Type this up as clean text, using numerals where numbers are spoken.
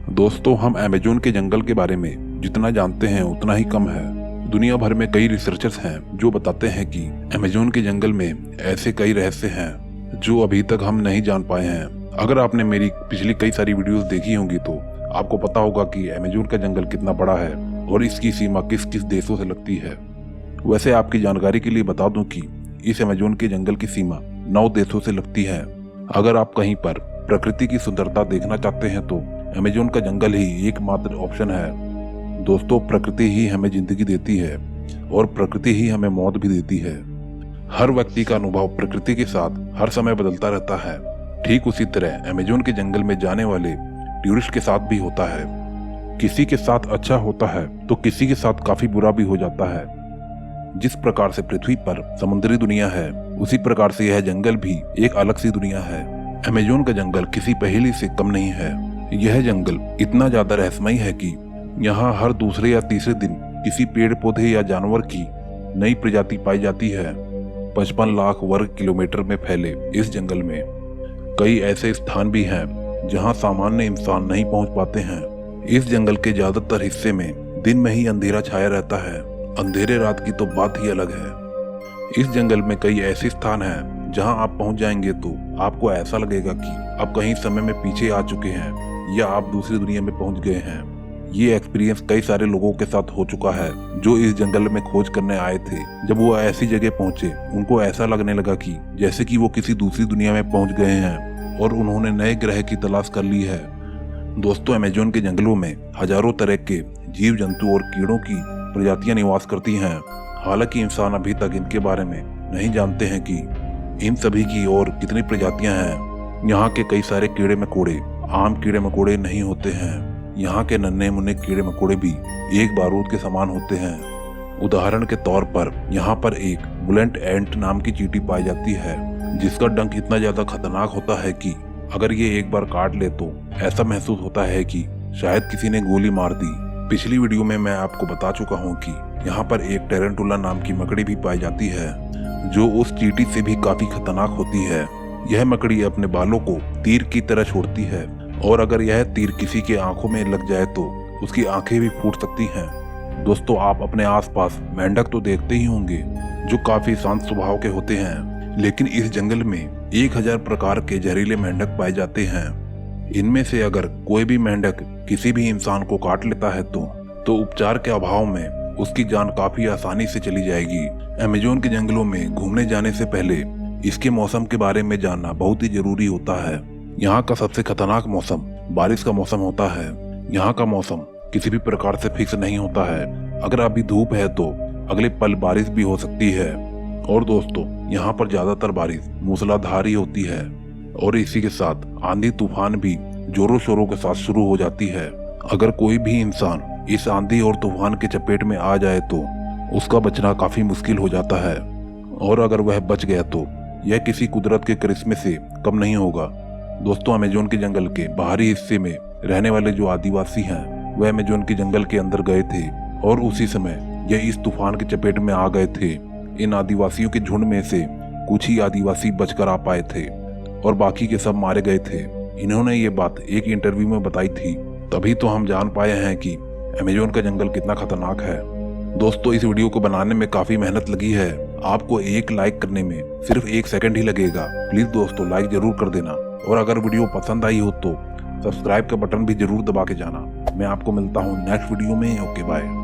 दोस्तों, हम अमेज़न के जंगल के बारे में जितना जानते हैं उतना ही कम है। दुनिया भर में कई रिसर्चर्स हैं जो बताते हैं कि अमेज़न के जंगल में ऐसे कई रहस्य हैं जो अभी तक हम नहीं जान पाए हैं। अगर आपने मेरी पिछली कई सारी वीडियोस देखी होंगी तो आपको पता होगा कि अमेज़न का जंगल कितना बड़ा है और इसकी सीमा किस किस देशों से लगती है। वैसे आपकी जानकारी के लिए बता दूं कि इस अमेज़न के जंगल की सीमा 9 देशों से लगती है। अगर आप कहीं पर प्रकृति की सुंदरता देखना चाहते हैं तो अमेज़न का जंगल ही एकमात्र ऑप्शन है। दोस्तों, प्रकृति ही हमें जिंदगी देती है और प्रकृति ही हमें मौत भी देती है। हर व्यक्ति का अनुभव प्रकृति के साथ हर समय बदलता रहता है। ठीक उसी तरह अमेज़न के जंगल में जाने वाले टूरिस्ट के साथ भी होता है। किसी के साथ अच्छा होता है तो किसी के साथ काफी बुरा भी हो जाता है। जिस प्रकार से पृथ्वी पर समुद्री दुनिया है, उसी प्रकार से यह जंगल भी एक अलग सी दुनिया है। अमेज़न का जंगल किसी पहेली से कम नहीं है। यह जंगल इतना ज्यादा रहस्यमय है कि यहाँ हर दूसरे या तीसरे दिन किसी पेड़ पौधे या जानवर की नई प्रजाति पाई जाती है। 55 लाख वर्ग किलोमीटर में फैले इस जंगल में कई ऐसे स्थान भी हैं जहाँ सामान्य इंसान नहीं पहुँच पाते हैं। इस जंगल के ज्यादातर हिस्से में दिन में ही अंधेरा छाया रहता है। अंधेरे रात की तो बात ही अलग है। इस जंगल में कई ऐसे स्थान हैं जहां आप पहुंच जाएंगे तो आपको ऐसा लगेगा कि आप कहीं समय में पीछे आ चुके हैं या आप दूसरी दुनिया में पहुंच गए हैं। ये एक्सपीरियंस कई सारे लोगों के साथ हो चुका है जो इस जंगल में खोज करने आए थे। जब वो ऐसी जगह पहुंचे, उनको ऐसा लगने लगा कि जैसे कि वो किसी दूसरी दुनिया में पहुंच गए हैं और उन्होंने नए ग्रह की तलाश कर ली है। दोस्तों, अमेज़न के जंगलों में हजारों तरह के जीव जंतु और कीड़ों की प्रजातियां निवास करती हैं। हालांकि इंसान अभी तक इनके बारे में नहीं जानते हैं कि इन सभी की और कितनी प्रजातियां हैं। यहाँ के कई सारे कीड़े मकोड़े आम कीड़े मकोड़े नहीं होते हैं। यहाँ के नन्हे मुन्ने कीड़े मकोड़े भी एक बारूद के समान होते हैं। उदाहरण के तौर पर यहाँ पर एक बुलेट एंट नाम की चींटी पाई जाती है जिसका डंक इतना ज्यादा खतरनाक होता है कि अगर ये एक बार काट ले तो ऐसा महसूस होता है कि शायद किसी ने गोली मार दी। पिछली वीडियो में मैं आपको बता चुका हूँ कि यहाँ पर एक टेरेंटुला नाम की मकड़ी भी पाई जाती है जो उस चींटी से भी काफी खतरनाक होती है। यह मकड़ी अपने बालों को तीर की तरह छोड़ती है और अगर यह तीर किसी के आंखों में लग जाए तो उसकी आंखें भी फूट सकती हैं। दोस्तों, आप अपने आसपास मेंढक तो देखते ही होंगे जो काफी शांत स्वभाव के होते हैं, लेकिन इस जंगल में 1000 प्रकार के जहरीले मेंढक पाए जाते हैं। इनमें से अगर कोई भी मेंढक किसी भी इंसान को काट लेता है तो उपचार के अभाव में उसकी जान काफी आसानी से चली जाएगी। अमेज़न के जंगलों में घूमने जाने से पहले इसके मौसम के बारे में जानना बहुत ही जरूरी होता है। यहाँ का सबसे खतरनाक मौसम बारिश का मौसम होता है। यहाँ का मौसम किसी भी प्रकार से फिक्स नहीं होता है। अगर अभी धूप है तो अगले पल बारिश भी हो सकती है। और दोस्तों, यहाँ पर ज्यादातर बारिश मूसलाधार ही होती है और इसी के साथ आंधी तूफान भी जोरों शोरों के साथ शुरू हो जाती है। अगर कोई भी इंसान इस आंधी और तूफान के चपेट में आ जाए तो उसका बचना काफी मुश्किल हो जाता है और अगर वह बच गया तो यह किसी कुदरत के करिश्मे से कम नहीं होगा। दोस्तों, अमेज़न के जंगल के बाहरी हिस्से में रहने वाले जो आदिवासी हैं वह अमेज़न के जंगल के अंदर गए थे और उसी समय यह इस तूफान के चपेट में आ गए थे। इन आदिवासियों के झुंड में से कुछ ही आदिवासी बचकर आ पाए थे और बाकी के सब मारे गए थे। इन्होंने ये बात एक इंटरव्यू में बताई थी, तभी तो हम जान पाए हैं कि अमेज़न का जंगल कितना खतरनाक है। दोस्तों, इस वीडियो को बनाने में काफी मेहनत लगी है। आपको एक लाइक करने में सिर्फ 1 सेकंड ही लगेगा। प्लीज दोस्तों, लाइक जरूर कर देना और अगर वीडियो पसंद आई हो तो सब्सक्राइब का बटन भी जरूर दबा के जाना। मैं आपको मिलता हूँ नेक्स्ट वीडियो में। Okay, bye.